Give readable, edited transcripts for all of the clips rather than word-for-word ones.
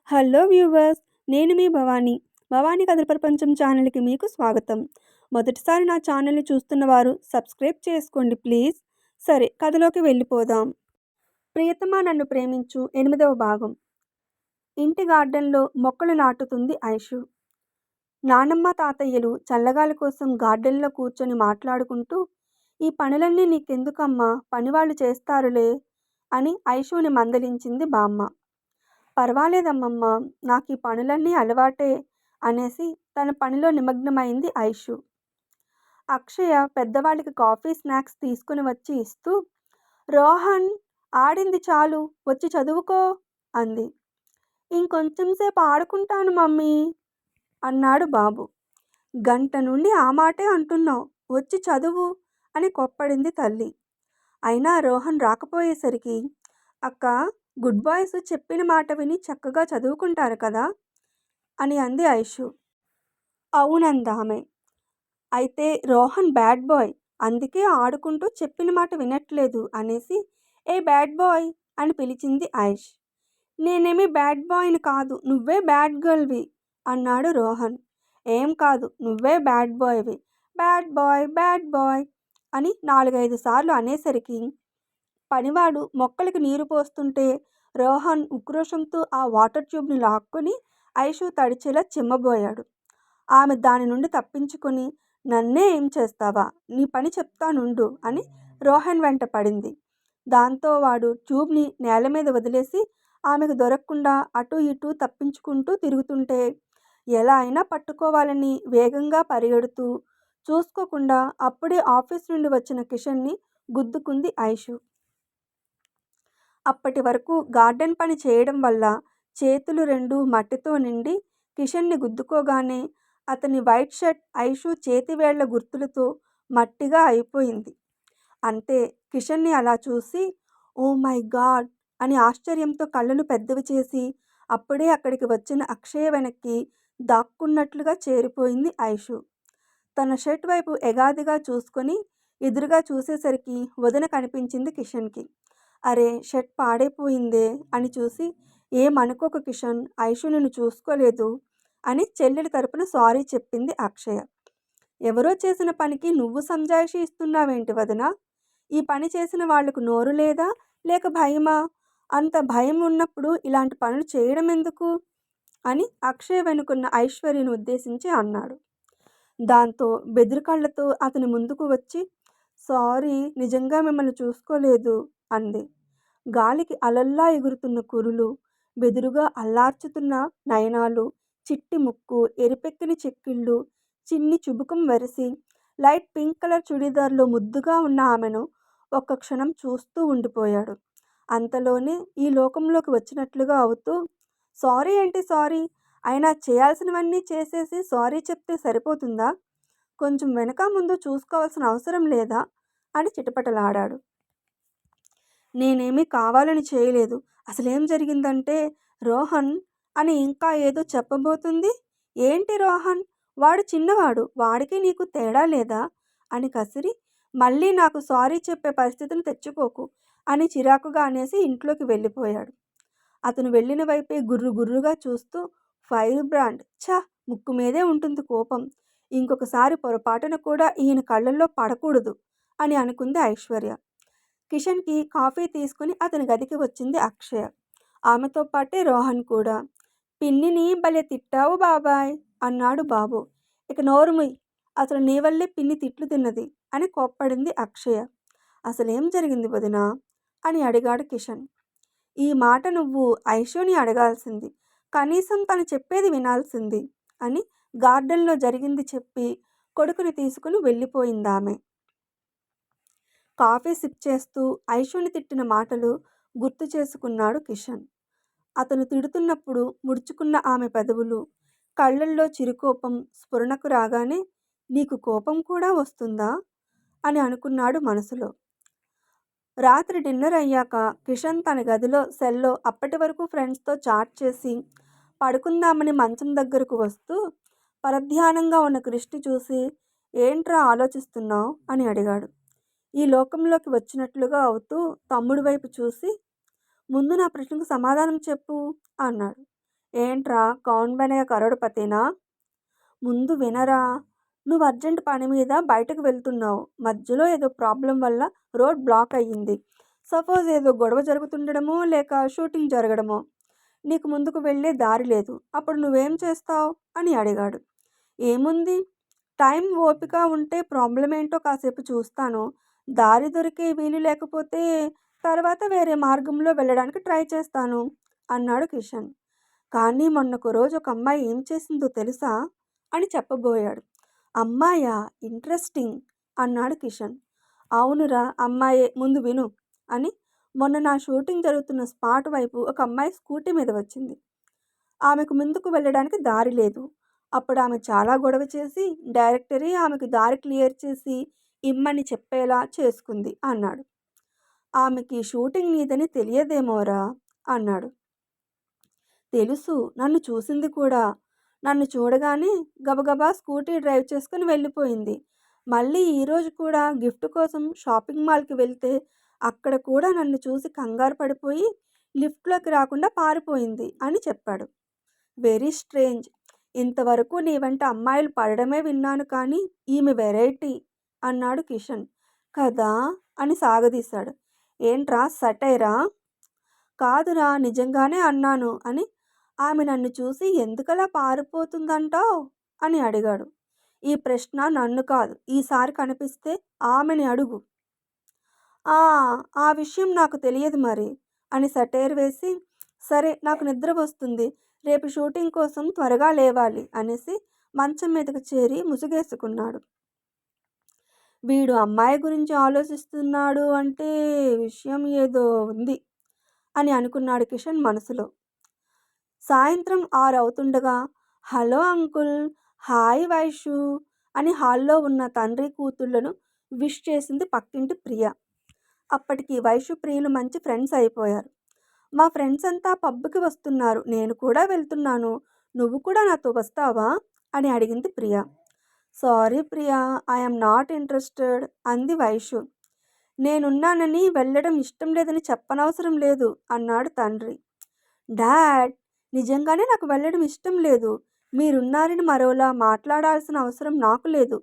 Hello viewers, నేను మీ భవానీ. భవానీ కథల ప్రపంచం ఛానల్కి మీకు స్వాగతం. మొదటిసారి నా ఛానల్ని చూస్తున్న వారు సబ్స్క్రైబ్ చేసుకోండి ప్లీజ్. సరే, కథలోకి వెళ్ళిపోదాం. ప్రియతమా నన్ను ప్రేమించు 8వ భాగం. ఇంటి గార్డెన్లో మొక్కలు నాటుతుంది ఐషు. నానమ్మ తాతయ్యలు చల్లగాలి కోసం గార్డెన్లో కూర్చొని మాట్లాడుకుంటూ, ఈ పనులన్నీ నీకెందుకమ్మా, పనివాళ్ళు చేస్తారులే అని ఐషుని మందలించింది బామ్మ. పర్వాలేదమ్మమ్మ, నాకు ఈ పనులన్నీ అలవాటే అనేసి తన పనిలో నిమగ్నమైంది ఐషు. అక్షయ పెద్దవాళ్ళకి కాఫీ స్నాక్స్ తీసుకుని వచ్చి ఇస్తూ, రోహన్, ఆడింది చాలు, వచ్చి చదువుకో అంది. ఇంకొంచెం సేపు ఆడుకుంటాను మమ్మీ అన్నాడు బాబు. గంట నుండి ఆ మాటే అంటున్నావు, వచ్చి చదువు అని కొప్పడింది తల్లి. అయినా రోహన్ రాకపోయేసరికి, అక్క, గుడ్ బాయ్స్ చెప్పిన మాట విని చక్కగా చదువుకుంటారు కదా అని అంది ఐషు. అవునందామె. అయితే రోహన్ బ్యాడ్ బాయ్, అందుకే ఆడుకుంటూ చెప్పిన మాట వినట్లేదు అనేసి, ఏ బ్యాడ్ బాయ్ అని పిలిచింది ఐష్. నేనేమి బ్యాడ్ బాయ్ని కాదు, నువ్వే బ్యాడ్ గర్ల్వి అన్నాడు రోహన్. ఏం కాదు, నువ్వే బ్యాడ్ బాయ్వి, బ్యాడ్ బాయ్ బ్యాడ్ బాయ్ అని 4-5 సార్లు అనేసరికి పనివాడు మొక్కలకి నీరు పోస్తుంటే రోహన్ ఉక్రోషంతో ఆ వాటర్ ట్యూబ్ని లాక్కొని ఐషు తడిచేలా చిమ్మబోయాడు. ఆమె దాని నుండి తప్పించుకొని, నన్నే ఏం చేస్తావా, నీ పని చెప్తానుండు అని రోహన్ వెంట పడింది. దాంతో వాడు ట్యూబ్ని నేల మీద వదిలేసి ఆమెకు దొరకకుండా అటు ఇటు తప్పించుకుంటూ తిరుగుతుంటే, ఎలా అయినా పట్టుకోవాలని వేగంగా పరిగెడుతూ చూసుకోకుండా అప్పుడే ఆఫీస్ నుండి వచ్చిన కిషన్ని గుద్దుకుంది ఐషు. అప్పటి వరకు గార్డెన్ పని చేయడం వల్ల చేతులు 2 మట్టితో నిండి కిషన్ని గుద్దుకోగానే అతని వైట్ షర్ట్ ఐషు చేతివేళ్ల గుర్తులతో మట్టిగా అయిపోయింది. అంతే, కిషన్ని అలా చూసి, ఓ మై గాడ్ అని ఆశ్చర్యంతో కళ్ళను పెద్దవి చేసి అప్పుడే అక్కడికి వచ్చిన అక్షయ వెనక్కి దాక్కున్నట్లుగా చేరిపోయింది ఐషు. తన షర్ట్ వైపు ఎగాదిగా చూసుకొని ఎదురుగా చూసేసరికి వదిన కనిపించింది కిషన్కి. అరే, షర్ట్ పాడైపోయిందే అని చూసి, ఏమనుకోక కిషన్, ఐషు నిన్ను చూసుకోలేదు అని చెల్లెలి తరపున సారీ చెప్పింది అక్షయ. ఎవరో చేసిన పనికి నువ్వు సంజాయిషి ఇస్తున్నావేంటి వదిన? ఈ పని చేసిన వాళ్లకు నోరు లేదా, లేక భయమా? అంత భయం ఉన్నప్పుడు ఇలాంటి పనులు చేయడం ఎందుకు అని అక్షయ వెనుకున్న ఐశ్వర్యను ఉద్దేశించి అన్నాడు. దాంతో బెదిరికళ్లతో అతని ముందుకు వచ్చి, సారీ, నిజంగా మిమ్మల్ని చూసుకోలేదు అంది. గాలికి అలల్లా ఎగురుతున్న కురులు, బెదురుగా అల్లార్చుతున్న నయనాలు, చిట్టి ముక్కు, ఎరిపెక్కిన చెక్కిళ్ళు, చిన్ని చుబుకం వెరసి లైట్ పింక్ కలర్ చుడీదార్లో ముద్దుగా ఉన్న ఆమెను ఒక్క క్షణం చూస్తూ ఉండిపోయాడు. అంతలోనే ఈ లోకంలోకి వచ్చినట్లుగా అవుతూ, సారీ ఏంటి సారీ, అయినా చేయాల్సినవన్నీ చేసేసి సారీ చెప్తే సరిపోతుందా? కొంచెం వెనక ముందు చూసుకోవాల్సిన అవసరం లేదా అని చిటపటలాడాడు. నేనేమీ కావాలని చేయలేదు, అసలేం జరిగిందంటే రోహన్ అని ఇంకా ఏదో చెప్పబోతుంది. ఏంటి రోహన్, వాడు చిన్నవాడు, వాడికి నీకు తేడా లేదా అని కసిరి, మళ్ళీ నాకు సారీ చెప్పే పరిస్థితిని తెచ్చుకోకు అని చిరాకుగా అనేసి ఇంట్లోకి వెళ్ళిపోయాడు. అతను వెళ్ళిన వైపే గుర్రు గుర్రుగా చూస్తూ, ఫైర్ బ్రాండ్, ఛ, ముక్కు మీదే ఉంటుంది కోపం, ఇంకొకసారి పొరపాటున కూడా ఈయన కళ్ళల్లో పడకూడదు అని అనుకుంది ఐశ్వర్య. కిషన్కి కాఫీ తీసుకుని అతని గదికి వచ్చింది అక్షయ. ఆమెతో పాటే రోహన్ కూడా. పిన్నిని భలే తిట్టావు బాబాయ్ అన్నాడు బాబు. ఇక నోరుముయ్, అసలు నీ వల్లే పిన్ని తిట్లు తిన్నది అని కోప్పడింది అక్షయ. అసలేం జరిగింది వదినా అని అడిగాడు కిషన్. ఈ మాట నువ్వు ఐషుని అడగాల్సింది, కనీసం తను చెప్పేది వినాల్సింది అని గార్డెన్లో జరిగింది చెప్పి కొడుకుని తీసుకుని వెళ్ళిపోయిందామె. కాఫీ సిప్ చేస్తూ ఐషుని తిట్టిన మాటలు గుర్తు చేసుకున్నాడు కిషన్. అతను తిడుతున్నప్పుడు ముడుచుకున్న ఆమె పెదవులు, కళ్ళల్లో చిరుకోపం స్ఫురణకు రాగానే, నీకు కోపం కూడా వస్తుందా అని అనుకున్నాడు మనసులో. రాత్రి డిన్నర్ అయ్యాక కిషన్ తన గదిలో సెల్లో అప్పటి వరకు ఫ్రెండ్స్తో చాట్ చేసి పడుకుందామని మంచం దగ్గరకు వస్తూ పరధ్యానంగా ఉన్న కృష్ణి చూసి, ఏంట్రా ఆలోచిస్తున్నావు అని అడిగాడు. ఈ లోకంలోకి వచ్చినట్లుగా అవుతూ తమ్ముడి వైపు చూసి, ముందు నా ప్రశ్నకు సమాధానం చెప్పు అన్నాడు. ఏంట్రా కౌన్ బనేగా కరోడ్పతీనా? ముందు వినరా, నువ్వు అర్జెంట్ పని మీద బయటకు వెళ్తున్నావు. మధ్యలో ఏదో ప్రాబ్లం వల్ల రోడ్ బ్లాక్ అయ్యింది. సపోజ్ ఏదో గొడవ జరుగుతుండడమో లేక షూటింగ్ జరగడమో. నీకు ముందుకు వెళ్ళే దారి లేదు. అప్పుడు నువ్వేం చేస్తావు అని అడిగాడు. ఏముంది, టైం ఓపిక ఉంటే ప్రాబ్లం ఏంటో కాసేపు చూస్తాను. దారి దొరికే వీలు లేకపోతే తర్వాత వేరే మార్గంలో వెళ్ళడానికి ట్రై చేస్తాను అన్నాడు కిషన్. కానీ మొన్నొక రోజు ఒక అమ్మాయి ఏం చేసిందో తెలుసా అని చెప్పబోయాడు. అమ్మాయా, ఇంట్రెస్టింగ్ అన్నాడు కిషన్. అవునురా అమ్మాయే, ముందు విను అని. మొన్న నా షూటింగ్ జరుగుతున్న స్పాట్ వైపు ఒక అమ్మాయి స్కూటీ మీద వచ్చింది. ఆమెకు ముందుకు వెళ్ళడానికి దారి లేదు. అప్పుడు ఆమె చాలా గొడవ చేసి డైరెక్టరే ఆమెకు దారి క్లియర్ చేసి ఇమ్మని చెప్పేలా చేసుకుంది అన్నాడు. ఆమెకి షూటింగ్ నీదని తెలియదేమోరా అన్నాడు. తెలుసు, నన్ను చూసింది కూడా. నన్ను చూడగానే గబగబా స్కూటీ డ్రైవ్ చేసుకుని వెళ్ళిపోయింది. మళ్ళీ ఈరోజు కూడా గిఫ్ట్ కోసం షాపింగ్ మాల్కి వెళ్తే అక్కడ కూడా నన్ను చూసి కంగారు పడిపోయి లిఫ్ట్లోకి రాకుండా పారిపోయింది అని చెప్పాడు. Very strange. ఇంతవరకు నీ వెంట అమ్మాయిలు పడడమే విన్నాను కానీ ఈమె వెరైటీ అన్నాడు కిషన్. కదా అని సాగదీశాడు. ఏంట్రా సటైరా? కాదురా నిజంగానే అన్నాను అని. ఆమె నన్ను చూసి ఎందుకలా పారిపోతుందంటావ్ అని అడిగాడు. ఈ ప్రశ్న నన్ను కాదు, ఈసారి కనిపిస్తే ఆమెని అడుగు. ఆ విషయం నాకు తెలియదు మరి అని సటైర్ వేసి, సరే నాకు నిద్ర వస్తుంది, రేపు షూటింగ్ కోసం త్వరగా లేవాలి అనేసి మంచం మీదకు చేరి ముసుగేసుకున్నాడు. వీడు అమ్మాయి గురించి ఆలోచిస్తున్నాడు అంటే విషయం ఏదో ఉంది అని అనుకున్నాడు కిషన్ మనసులో. సాయంత్రం 6 అవుతుండగా హలో అంకుల్, హాయ్ వైషు అని హాల్లో ఉన్న తండ్రి కూతుళ్లను విష్ చేసింది పక్కింటి ప్రియ. అప్పటికి వైషు ప్రియులు మంచి ఫ్రెండ్స్ అయిపోయారు. మా ఫ్రెండ్స్ అంతా పబ్కి వస్తున్నారు, నేను కూడా వెళ్తున్నాను, నువ్వు కూడా నాతో వస్తావా అని అడిగింది Priya. Sorry Priya, I'm not interested అంది వైషు. నేనున్నానని వెళ్ళడం ఇష్టం లేదని చెప్పనవసరం లేదు అన్నాడు తండ్రి. డాడ్, నిజంగానే నాకు వెళ్ళడం ఇష్టం లేదు. మీరున్నారని మరోలా మాట్లాడాల్సిన అవసరం నాకు లేదు.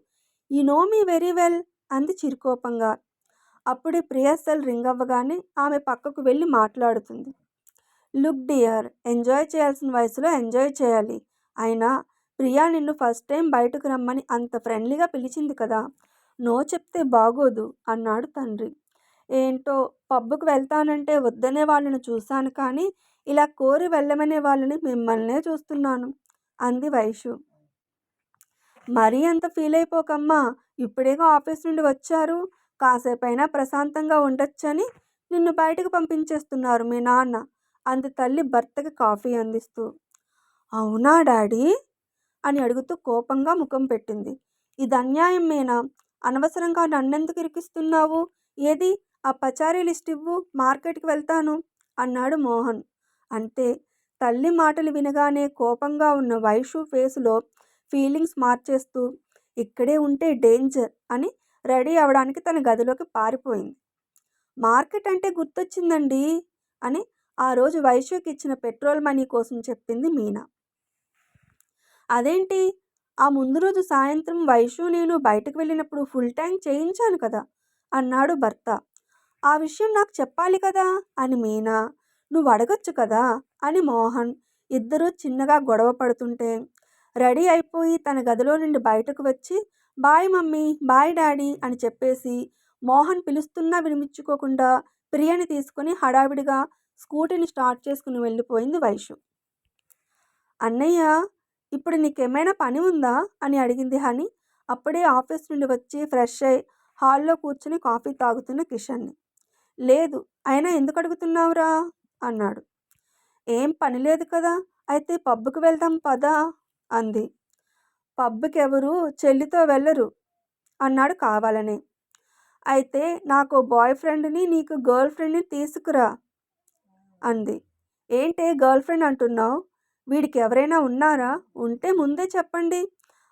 You know me very well అంది చిరుకోపంగా. అప్పుడే ప్రియా సెల్ రింగ్ అవ్వగానే ఆమె పక్కకు వెళ్ళి మాట్లాడుతుంది. లుక్ డియర్, ఎంజాయ్ చేయాల్సిన వయసులో ఎంజాయ్ చేయాలి. అయినా ప్రియా నిన్ను ఫస్ట్ టైం బయటకు రమ్మని అంత ఫ్రెండ్లీగా పిలిచింది కదా, నో చెప్తే బాగోదు అన్నాడు తండ్రి. ఏంటో పబ్బుకు వెళ్తానంటే వద్దనే వాళ్ళని చూశాను కానీ ఇలా కోరి వెళ్ళమనే వాళ్ళని మిమ్మల్నే చూస్తున్నాను అంది వైషు. మరీ అంత ఫీల్ అయిపోకమ్మా, ఇప్పుడేగా ఆఫీస్ నుండి వచ్చారు, కాసేపైనా ప్రశాంతంగా ఉండొచ్చని నిన్ను బయటకు పంపించేస్తున్నారు మీ నాన్న అంది తల్లి భర్తకి కాఫీ అందిస్తూ. అవునా డాడీ అని అడుగుతూ కోపంగా ముఖం పెట్టింది. ఇది అన్యాయమేనా? అనవసరంగా నన్నెందుకు ఇరికిస్తున్నావు? ఏది ఆ పచారీ లిస్ట్ ఇవ్వు, మార్కెట్కి వెళ్తాను అన్నాడు మోహన్. అంతే, తల్లి మాటలు వినగానే కోపంగా ఉన్న వైషు ఫేసులో ఫీలింగ్స్ మార్చేస్తూ ఇక్కడే ఉంటే డేంజర్ అని రెడీ అవడానికి తన గదిలోకి పారిపోయింది. మార్కెట్ అంటే గుర్తొచ్చిందండి అని ఆ రోజు వైషుకి ఇచ్చిన పెట్రోల్ మనీ కోసం చెప్పింది మీనా. అదేంటి, ఆ ముందు రోజు సాయంత్రం వైషు నేను బయటకు వెళ్ళినప్పుడు ఫుల్ ట్యాంక్ చేయించాను కదా అన్నాడు భర్త. ఆ విషయం నాకు చెప్పాలి కదా అని మీనా. నువ్వు అడగొచ్చు కదా అని మోహన్. ఇద్దరూ చిన్నగా గొడవ పడుతుంటే రెడీ అయిపోయి తన గదిలో నుండి బయటకు వచ్చి బాయ్ మమ్మీ, బాయ్ డాడీ అని చెప్పేసి మోహన్ పిలుస్తున్నా వినిపించుకోకుండా ప్రియని తీసుకుని హడావిడిగా స్కూటీని స్టార్ట్ చేసుకుని వెళ్ళిపోయింది వైషు. అన్నయ్య, ఇప్పుడు నీకేమైనా పని ఉందా అని అడిగింది హని అప్పుడే ఆఫీస్ నుండి వచ్చి ఫ్రెష్ అయి హాల్లో కూర్చుని కాఫీ తాగుతున్న కిషన్ని. లేదు, అయినా ఎందుకు అడుగుతున్నావురా అన్నాడు. ఏం పని లేదు కదా, అయితే పబ్కి వెళ్దాం పదా అంది. పబ్కి ఎవరు చెల్లితో వెళ్ళరు అన్నాడు కావాలనే. అయితే నాకు బాయ్ ఫ్రెండ్ని, నీకు గర్ల్ ఫ్రెండ్ని తీసుకురా అంది. ఏంటే గర్ల్ ఫ్రెండ్ అంటున్నావు? వీడికి ఎవరైనా ఉన్నారా? ఉంటే ముందే చెప్పండి,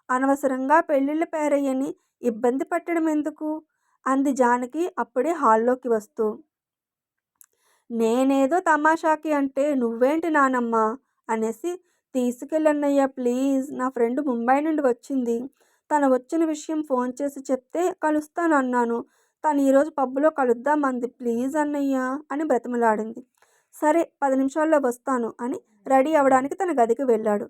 అనవసరంగా పెళ్ళిళ్ళ పేరయ్యని ఇబ్బంది పెట్టడం ఎందుకు అంది జానకి అప్పుడే హాల్లోకి వస్తూ. నేనేదో తమాషాకి అంటే నువ్వేంటి నానమ్మ అనేసి, తీసుకెళ్ళన్నయ్య ప్లీజ్, నా ఫ్రెండ్ ముంబై నుండి వచ్చింది. తను వచ్చిన విషయం ఫోన్ చేసి చెప్తే కలుస్తాను అన్నాను. తను ఈరోజు పబ్‌లో కలుద్దామంది. ప్లీజ్ అన్నయ్య అని బ్రతిమలాడింది. సరే 10 నిమిషాల్లో వస్తాను అని రెడీ అవ్వడానికి తన గదికి వెళ్ళాడు.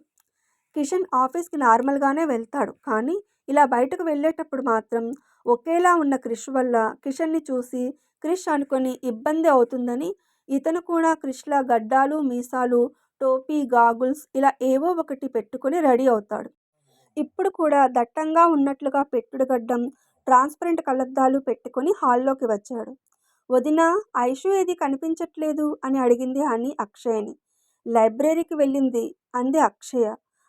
కిషన్ ఆఫీస్‌కి నార్మల్‌గానే వెళ్తాడు. కానీ ఇలా బయటకు వెళ్ళేటప్పుడు మాత్రం ఒకేలా ఉన్న క్రిష్ వల్ల కిషన్‌ని చూసి క్రిష్ అనుకొని ఇబ్బంది అవుతుందని ఇతను కూడా క్రిష్‌లా గడ్డాలు, మీసాలు, టోపీ, గాగుల్స్ ఇలా ఏవో ఒకటి పెట్టుకొని రెడీ అవుతాడు. ఇప్పుడు కూడా దట్టంగా ఉన్నట్లుగా పెట్టుడు గడ్డం, ట్రాన్స్‌పరెంట్ కళ్లద్దాలు పెట్టుకొని హాల్లోకి వచ్చాడు. వదినా, ఐషు ఏది కనిపించట్లేదు అని అడిగింది హనీ అక్షయని. లైబ్రరీకి వెళ్ళింది అంది అక్షయ.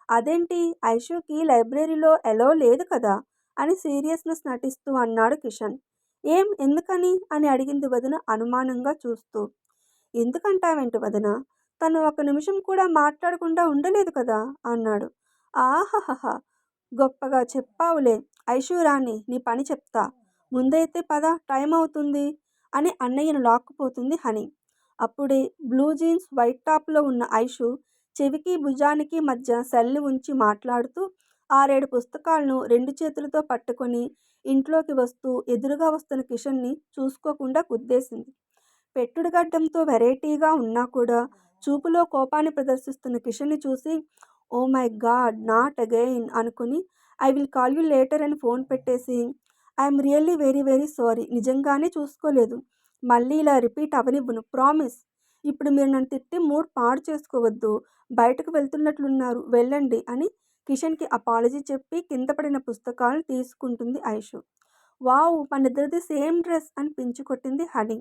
అదేంటి, ఐషుకి లైబ్రరీలో ఎలో లేదు కదా అని సీరియస్నెస్ నటిస్తూ అన్నాడు కిషన్. ఎందుకని అని అడిగింది వదిన అనుమానంగా చూస్తూ. ఎందుకంటావేంటి వదిన, తను ఒక నిమిషం కూడా మాట్లాడకుండా ఉండలేదు కదా అన్నాడు. ఆహహహ, గొప్పగా చెప్పావులే. ఐషు రాణి, నీ పని చెప్తా. ముందైతే పద, టైం అవుతుంది అని అన్నయ్యను లాక్కుపోతుంది హనీ. అప్పుడే బ్లూ జీన్స్ వైట్ టాప్లో ఉన్న ఐషు చెవికి భుజానికి మధ్య సెల్ని ఉంచి మాట్లాడుతూ 6-7 పుస్తకాలను 2 చేతులతో పట్టుకొని ఇంట్లోకి వస్తూ ఎదురుగా వస్తున్న కిషన్ని చూసుకోకుండా గుద్దేసింది. పెట్టుడు గడ్డంతో వెరైటీగా ఉన్నా కూడా చూపులో కోపాన్ని ప్రదర్శిస్తున్న కిషన్ని చూసి oh my God, not again అనుకుని I will call you later అని ఫోన్ పెట్టేసి I'm really very very sorry, నిజంగానే చూసుకోలేదు, మళ్ళీ ఇలా రిపీట్ అవనివ్వను, ప్రామిస్. ఇప్పుడు మీరు నన్ను తిట్టి మూడ్ పాడు చేసుకోవద్దు, బయటకు వెళ్తున్నట్లున్నారు, వెళ్ళండి అని కిషన్కి అపాలజీ చెప్పి కింద పడిన పుస్తకాలను తీసుకుంటుంది ఐషు. వావ్, మనిద్దరిది సేమ్ డ్రెస్ అని పించి కొట్టింది హనీ.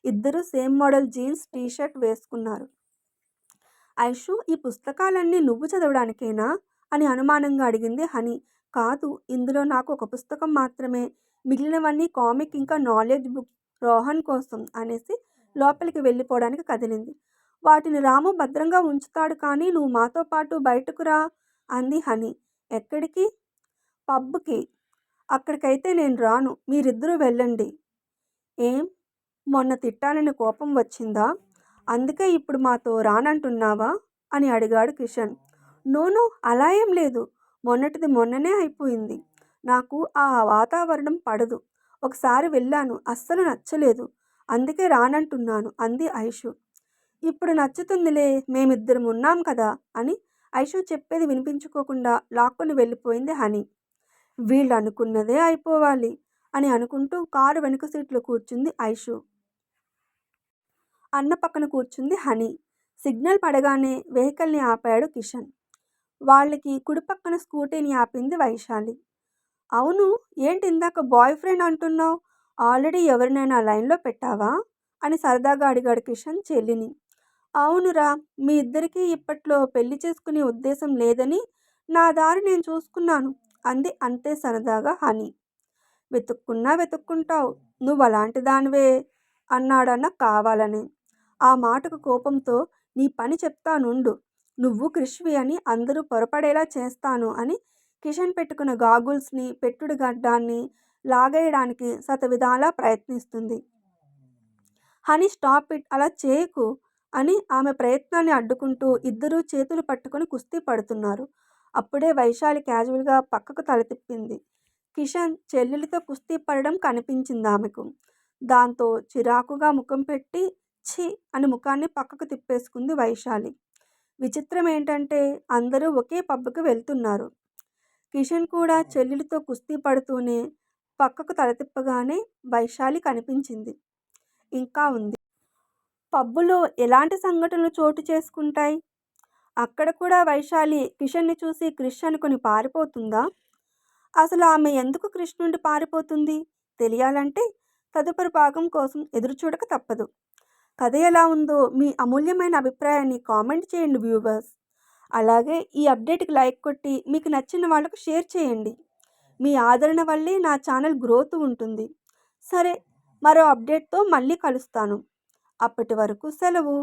ఇద్దరూ same model jeans T shirt వేసుకున్నారు. ఐషు, ఈ పుస్తకాలన్నీ నువ్వు చదవడానికేనా అని అనుమానంగా అడిగింది హనీ. కాదు, ఇందులో నాకు ఒక పుస్తకం మాత్రమే, మిగిలినవన్నీ కామిక్ ఇంకా నాలెడ్జ్ బుక్, రోహన్ కోసం అనేసి లోపలికి వెళ్ళిపోవడానికి కదిలింది. వాటిని రాము భద్రంగా ఉంచుతాడు, కానీ నువ్వు మాతో పాటు బయటకు రా అంది హనీ. ఎక్కడికి? పబ్కి. అక్కడికైతే నేను రాను, మీరిద్దరూ వెళ్ళండి. ఏం, మొన్న తిట్టాలని కోపం వచ్చిందా, అందుకే ఇప్పుడు మాతో రానంటున్నావా అని అడిగాడు కిషన్. నో, అలా ఏం లేదు, మొన్నటిది మొన్ననే అయిపోయింది. నాకు ఆ వాతావరణం పడదు. ఒకసారి వెళ్ళాను, అస్సలు నచ్చలేదు, అందుకే రానంటున్నాను అంది ఐషు. ఇప్పుడు నచ్చుతుందిలే, మేమిద్దరం ఉన్నాం కదా అని ఐషు చెప్పేది వినిపించుకోకుండా లాక్కొని వెళ్ళిపోయింది హనీ. వీళ్ళు అనుకున్నదే అయిపోవాలి అని అనుకుంటూ కారు వెనుక సీట్లో కూర్చుంది ఐషు. అన్న పక్కన కూర్చుంది హనీ. సిగ్నల్ పడగానే వెహికల్ని ఆపాడు కిషన్. వాళ్ళకి కుడిపక్కన స్కూటీని ఆపింది వైశాలి. అవును, ఏంటి ఇందాక బాయ్ ఫ్రెండ్ అంటున్నావు, ఆల్రెడీ ఎవరినైనా లైన్లో పెట్టావా అని సరదాగా అడిగాడు కిషన్ చెల్లిని. అవునురా, మీ ఇద్దరికీ ఇప్పట్లో పెళ్లి చేసుకునే ఉద్దేశం లేదని నా దారి నేను చూసుకున్నాను అంది అంతే సరదాగా హనీ. వెతుక్కుంటావు, నువ్వు అలాంటి దానివే అన్నాడన్న కావాలని. ఆ మాటకు కోపంతో నీ పని చెప్తానుండు, నువ్వు క్రిష్వి అని అందరూ పొరపడేలా చేస్తాను అని కిషన్ పెట్టుకున్న గాగుల్స్ని పెట్టుడు గడ్డాన్ని లాగేయడానికి శతవిధాలా ప్రయత్నిస్తుంది. హనీ, స్టాప్ ఇట్, అలా చేయకు అని ఆమె ప్రయత్నాన్ని అడ్డుకుంటూ ఇద్దరూ చేతులు పట్టుకుని కుస్తీ పడుతున్నారు. అప్పుడే వైశాలి క్యాజువల్గా పక్కకు తల తిప్పింది. కిషన్ చెల్లెలితో కుస్తీ పడడం కనిపించింది ఆమెకు. దాంతో చిరాకుగా ముఖం పెట్టి ఛీ అని ముఖాన్ని పక్కకు తిప్పేసుకుంది వైశాలి. విచిత్రం ఏంటంటే అందరూ ఒకే పబ్కి వెళ్తున్నారు. కిషన్ కూడా చెల్లెలితో కుస్తీ పడుతూనే పక్కకు తల తిప్పగానే వైశాలి కనిపించింది. ఇంకా ఉంది. పబ్బులో ఎలాంటి సంఘటనలు చోటు చేసుకుంటాయి? అక్కడ కూడా వైశాలి కిషన్ని చూసి క్రిష్ అనుకుని పారిపోతుందా? అసలు ఆమె ఎందుకు క్రిష్ నుండి పారిపోతుంది? తెలియాలంటే తదుపరి భాగం కోసం ఎదురుచూడక తప్పదు. కథ ఎలా ఉందో మీ అమూల్యమైన అభిప్రాయాన్ని కామెంట్ చేయండి వ్యూవర్స్. అలాగే ఈ అప్డేట్కి లైక్ కొట్టి మీకు నచ్చిన వాళ్ళకు షేర్ చేయండి. మీ ఆదరణ వల్లే నా ఛానల్ గ్రోత్ ఉంటుంది. సరే, మరో అప్డేట్తో మళ్ళీ కలుస్తాను. అప్పటి వరకు సెలవు.